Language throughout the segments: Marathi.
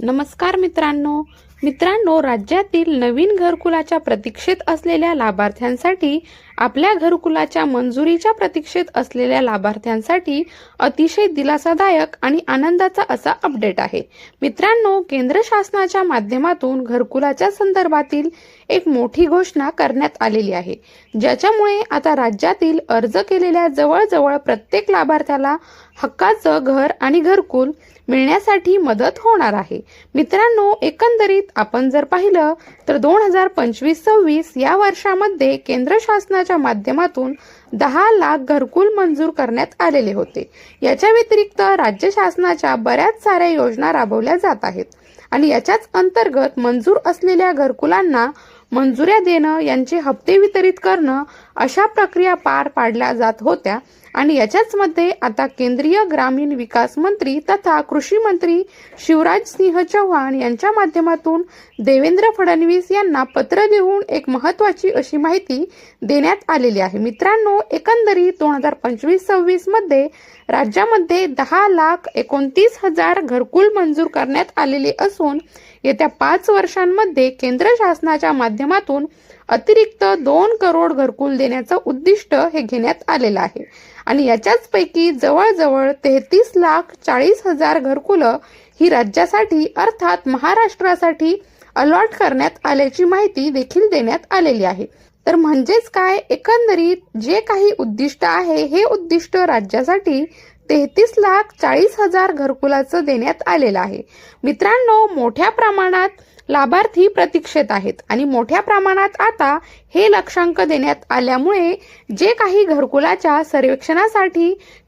नमस्कार मित्रांनो, राज्यातील नवीन घरकुलाच्या प्रतीक्षेत असलेल्या लाभार्थ्यांसाठी, आपल्या घरकुलाच्या मंजुरीच्या प्रतीक्षेत असलेल्या लाभार्थ्यांसाठी अतिशय दिलासादायक आणि आनंदाचा असा अपडेट आहे। मित्रांनो, केंद्र शासनाच्या माध्यमातून घरकुलाच्या संदर्भातील एक मोठी घोषणा करण्यात आलेली आहे, ज्याच्यामुळे आता राज्यातील अर्ज केलेल्या जवळजवळ प्रत्येक लाभार्थ्याला हक्काचं घर आणि घरकुल मिळण्यासाठी मदत होणार आहे। मित्रांनो, एकंदरीत आपण जर पाहिलं तर 2025-26 या वर्षामध्ये केंद्र शासनाच्या माध्यमातून 10 लाख घरकुल मंजूर करण्यात आलेले होते। याच्या व्यतिरिक्त राज्य शासनाच्या बऱ्याच साऱ्या योजना राबवल्या जात आहेत आणि याच्याच अंतर्गत मंजूर असलेल्या घरकुलांना मंजुऱ्या देणं, यांचे हप्ते वितरित करणं अशा प्रक्रिया पार पाडल्या जात होत्या। आणि याच्याच मध्ये आता केंद्रीय ग्रामीण विकास मंत्री तथा कृषी मंत्री शिवराज सिंह चौहान यांच्या माध्यमातून देवेंद्र फडणवीस यांना पत्र लिहून एक महत्त्वाची अशी माहिती देण्यात आलेली आहे। मित्रांनो, एकंदरीत 2025-26 मध्ये राज्यामध्ये 10,29,000 घरकुल मंजूर करण्यात आलेले असून येत्या 5 वर्षांमध्ये केंद्र शासनाच्या माध्यमातून अतिरिक्त 2 करोड घरकुल देण्याचं उद्दिष्ट हे घेण्यात आलेलं आहे। आणि याच्याच पैकी जवळजवळ 33,40,000 घरकुलं ही राज्यासाठी अर्थात महाराष्ट्रासाठी अलॉट करण्यात आल्याची माहिती देखील देण्यात आलेली आहे। तर म्हणजेच काय, एकंदरीत जे काही उद्दिष्ट आहे हे उद्दिष्ट राज्यासाठी 33,40,000 घरकुलाचं देण्यात आलेलं आहे। मित्रांनो, मोठ्या प्रमाणात लाभार्थी प्रतीक्षेत आहेत आणि मोठ्या प्रमाणात आता हे लक्षांक देण्यात आल्यामुळे जे काही घरकुलाच्या सर्वेक्षण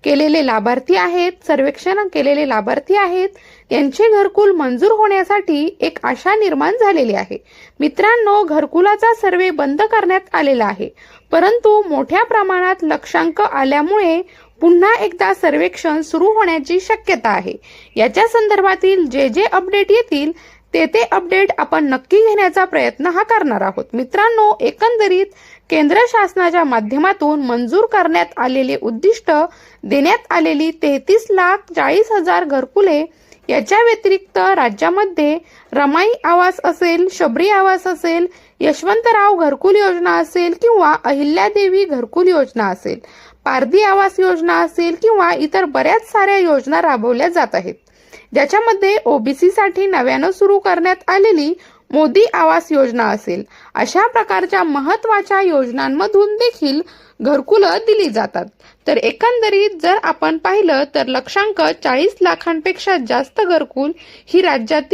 केलेले लाभार्थी आहेत त्यांचे घरकुल मंजूर होण्यासाठी एक आशा निर्माण झालेली आहे। मित्रांनो, घरकुलाचा सर्वे बंद करण्यात आलेला आहे, परंतु मोठ्या प्रमाणात लक्षांक आल्यामुळे पुन्हा एकदा सर्वेक्षण सुरू होण्याची शक्यता आहे। याच्या संदर्भातील जे अपडेट येतील ते अपडेट आपण नक्की घेण्याचा प्रयत्न करणार आहोत। मित्रांनो, एकंदरीत केंद्र शासनाच्या माध्यमातून मंजूर करण्यात आलेले उद्दिष्ट देण्यात आलेली 33,40,000 घरकुले, याच्या व्यतिरिक्त राज्यामध्ये रमाई आवास असेल, शबरी आवास असेल, यशवंतराव घरकुल योजना असेल किंवा अहिल्यादेवी घरकुल योजना असेल, पारधी आवास योजना असेल किंवा इतर बऱ्याच साऱ्या योजना राबवल्या जात आहेत, ज्याच्यामध्ये ओबीसी साठी नव्यानं सुरू करण्यात आलेली मोदी आवास योजना असेल, अशा प्रकारच्या महत्त्वाच्या योजनांमधून देखील घरकुलं दिली जातात। तर एकंदरीत जर आपण पाहिलं तर लक्षांक 40 लाखांपेक्षा जास्त घरकुल ही राज्यातील